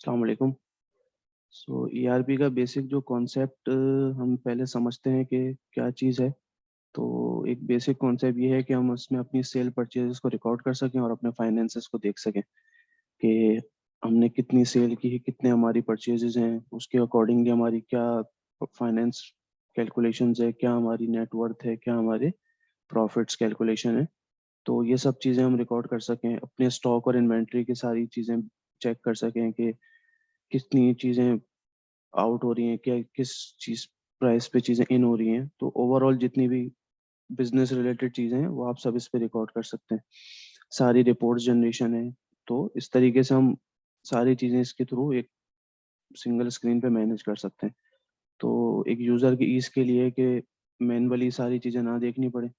अस्सलाम वालेकुम। सो ईआरपी का बेसिक जो कॉन्सेप्ट हम पहले समझते हैं कि क्या चीज़ है। तो एक बेसिक कॉन्सेप्ट ये है कि हम उसमें अपनी सेल परचेजेस को रिकॉर्ड कर सकें और अपने फाइनेंसेस को देख सकें कि हमने कितनी सेल की है, कितने हमारी परचेजेस हैं, उसके अकॉर्डिंगली हमारी क्या फाइनेंस कैलकुलेशंस है, क्या हमारी नेटवर्थ है, क्या हमारे प्रॉफिट्स कैलकुलेशन है। तो ये सब चीज़ें हम रिकॉर्ड कर सकें, अपने स्टॉक और इन्वेंट्री की सारी चीज़ें चेक कर सकें कि कितनी चीज़ें आउट हो रही हैं, क्या किस चीज़ प्राइस पे चीज़ें इन हो रही हैं। तो ओवरऑल जितनी भी बिजनेस रिलेटेड चीज़ें हैं वो आप सब इस पे रिकॉर्ड कर सकते हैं। सारी रिपोर्ट्स जनरेशन है। तो इस तरीके से हम सारी चीज़ें इसके थ्रू एक सिंगल स्क्रीन पे मैनेज कर सकते हैं। तो एक यूज़र की ईज़ के लिए कि मैनुअली सारी चीज़ें ना देखनी पड़े,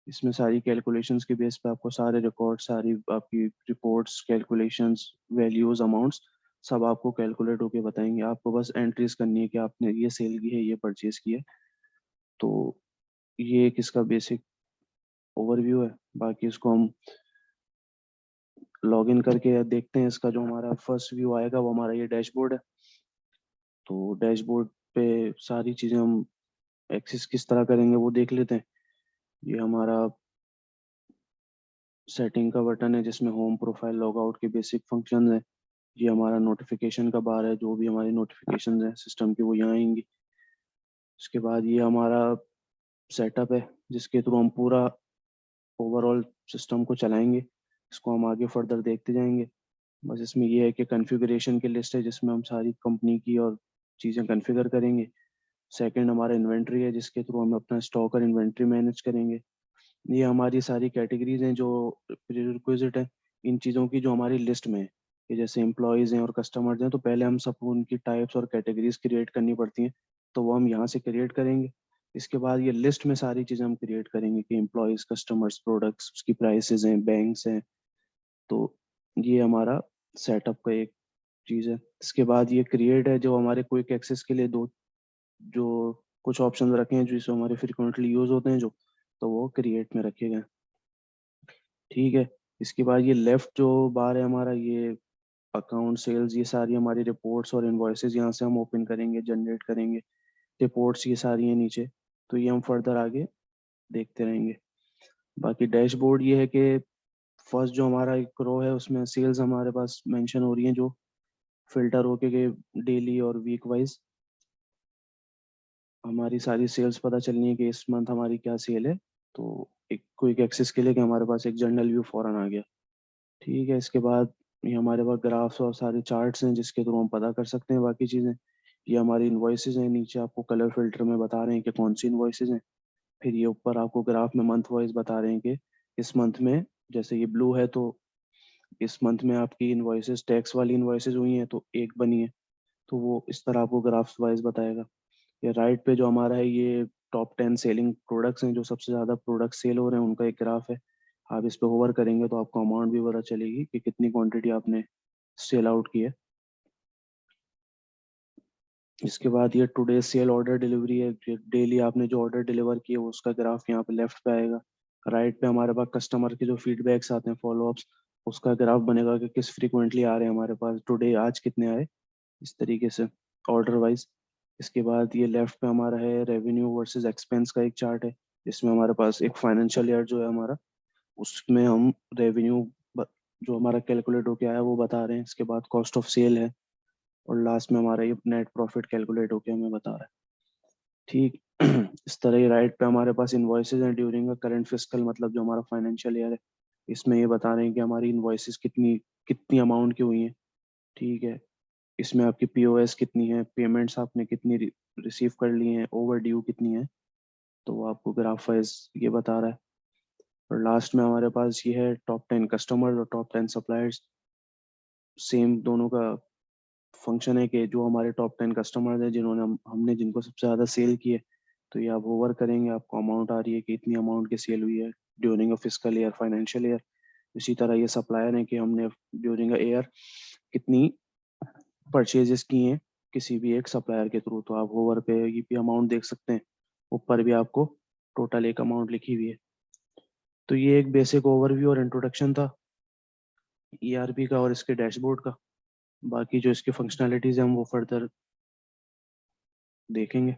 इसमें सारी कैलकुलेशंस के बेस पे आपको सारे रिकॉर्ड, सारी आपकी रिपोर्ट्स, कैलकुलेशंस, वैल्यूज, अमाउंट्स सब आपको कैलकुलेट होके बताएंगे। आपको बस एंट्रीज करनी है कि आपने ये सेल की है, ये परचेज की है। तो ये एक इसका बेसिक ओवरव्यू है। बाकी इसको हम लॉग इन करके देखते हैं। इसका जो हमारा फर्स्ट व्यू आएगा वो हमारा ये डैशबोर्ड है। तो डैशबोर्ड पे सारी चीज़ें हम एक्सेस किस तरह करेंगे वो देख लेते हैं। ये हमारा सेटिंग का बटन है जिसमें होम, प्रोफाइल, लॉग आउट के बेसिक फंक्शन है। ये हमारा नोटिफिकेशन का बार है, जो भी हमारी नोटिफिकेशन है सिस्टम की वो यहाँ आएंगी। उसके बाद ये हमारा सेटअप है जिसके थ्रू हम पूरा ओवरऑल सिस्टम को चलाएंगे। इसको हम आगे फर्दर देखते जाएंगे। बस इसमें ये है कि कॉन्फ़िगरेशन की लिस्ट है जिसमें हम सारी कंपनी की और चीज़ें कॉन्फ़िगर करेंगे। सेकंड हमारा इन्वेंट्री है जिसके थ्रू हम अपना स्टॉक और इन्वेंट्री मैनेज करेंगे। ये हमारी सारी कैटेगरीज हैं जो प्रीरिक्विजिट है इन चीज़ों की, जो हमारी लिस्ट में है। कि जैसे एम्प्लॉयज़ हैं और कस्टमर्स हैं तो पहले हम सब उनकी टाइप्स और कैटेगरीज क्रिएट करनी पड़ती हैं। तो वो हम यहाँ से क्रिएट करेंगे। इसके बाद ये लिस्ट में सारी चीज़ें हम क्रिएट करेंगे कि एम्प्लॉयज़, कस्टमर्स, प्रोडक्ट्स, उसकी प्राइसेस हैं, बैंक्स हैं। तो ये हमारा सेटअप का एक चीज़ है। इसके बाद ये क्रिएट है जो हमारे क्विक एक्सेस के लिए दो जो कुछ ऑप्शन रखे हैं जो हमारे फ्रिक्वेंटली यूज होते हैं जो, तो वो क्रिएट में रखे गए हैं। ठीक है। इसके बाद ये लेफ्ट जो बार है हमारा, ये अकाउंट, सेल्स, ये सारी हमारी रिपोर्ट्स और इनवॉइसेस यहाँ से हम ओपन करेंगे, जनरेट करेंगे। रिपोर्ट्स ये सारी हैं नीचे। तो ये हम फर्दर आगे देखते रहेंगे। बाकी डैशबोर्ड ये है कि फर्स्ट जो हमारा एक रो है उसमें सेल्स हमारे पास मेंशन हो रही हैं, जो फिल्टर होके के डेली और वीक वाइज हमारी सारी सेल्स पता चलनी है कि इस मंथ हमारी क्या सेल है। तो एक क्विक एक्सेस के लिए कि हमारे पास एक जनरल व्यू फौरन आ गया। ठीक है। इसके बाद ये हमारे पास ग्राफ्स और सारे चार्ट्स हैं जिसके थ्रू हम पता कर सकते हैं बाकी चीज़ें। ये हमारी इन्वॉइसेज हैं, नीचे आपको कलर फिल्टर में बता रहे हैं कि कौन सी इन्वॉइसेज हैं। फिर ये ऊपर आपको ग्राफ में मंथ वाइज बता रहे हैं कि इस मंथ में, जैसे ये ब्लू है तो इस मंथ में आपकी इन्वॉइसेज टैक्स वाली इन्वॉइसेज हुई हैं तो एक बनी है। तो वो इस तरह आपको ग्राफ्स वाइज बताएगा। ये राइट पे जो हमारा है ये टॉप 10 सेलिंग प्रोडक्ट्स हैं, जो सबसे ज़्यादा प्रोडक्ट सेल हो रहे हैं उनका एक ग्राफ है। आप इस पे होवर करेंगे तो आपको अमाउंट भी पता चलेगी कि कितनी क्वांटिटी आपने सेल आउट की है। इसके बाद ये टुडे सेल ऑर्डर डिलीवरी है, डेली आपने जो ऑर्डर डिलीवर किए वो उसका ग्राफ यहाँ पे लेफ्ट पे आएगा। राइट पे हमारे पास कस्टमर के जो फीडबैक्स आते हैं, फॉलोअप्स, उसका ग्राफ बनेगा कि किस फ्रीक्वेंटली आ रहे हैं हमारे पास, टुडे आज कितने आए, इस तरीके से ऑर्डर वाइज। इसके बाद ये लेफ्ट पे हमारा है रेवेन्यू वर्सेस एक्सपेंस का एक चार्ट है जिसमें हमारे पास एक फाइनेंशियल ईयर जो है हमारा, उसमें हम रेवेन्यू जो हमारा कैलकुलेट होके आया वो बता रहे हैं। इसके बाद कॉस्ट ऑफ सेल है और लास्ट में हमारा ये नेट प्रॉफिट कैलकुलेट होके हमें बता रहा है। ठीक। इस तरह ही राइट पे हमारे पास इन्वॉइसेज हैं ड्यूरिंग अ करंट फिस्कल, मतलब जो हमारा फाइनेंशियल ईयर है। इसमें ये बता रहे हैं कि हमारी इन्वॉइसेज कितनी कितनी अमाउंट की हुई हैं। ठीक है। इसमें आपकी पीओएस कितनी है, पेमेंट्स आपने कितनी रिसीव कर ली हैं, ओवर ड्यू कितनी है। तो वो आपको ग्राफ वाइज ये बता रहा है। और लास्ट में हमारे पास ये है टॉप 10 कस्टमर और टॉप 10 सप्लायर्स। सेम दोनों का फंक्शन है कि जो हमारे टॉप 10 कस्टमर्स हैं जिन्होंने हमने जिनको सबसे ज़्यादा सेल की है, तो ये आप ओवर करेंगे, आपको अमाउंट आ रही है कि इतनी अमाउंट की सेल हुई है during a fiscal year, financial year. इसी तरह ये सप्लायर है कि हमने ड्यूरिंग अ ईयर कितनी परचेजेस किए हैं किसी भी एक सप्लायर के थ्रू। तो आप ओवर पे ये भी अमाउंट देख सकते हैं। ऊपर भी आपको टोटल एक अमाउंट लिखी हुई है। तो ये एक बेसिक ओवरव्यू और इंट्रोडक्शन था ईआरपी का और इसके डैशबोर्ड का। बाकी जो इसकी फंक्शनैलिटीज़ हैं हम वो फर्दर देखेंगे।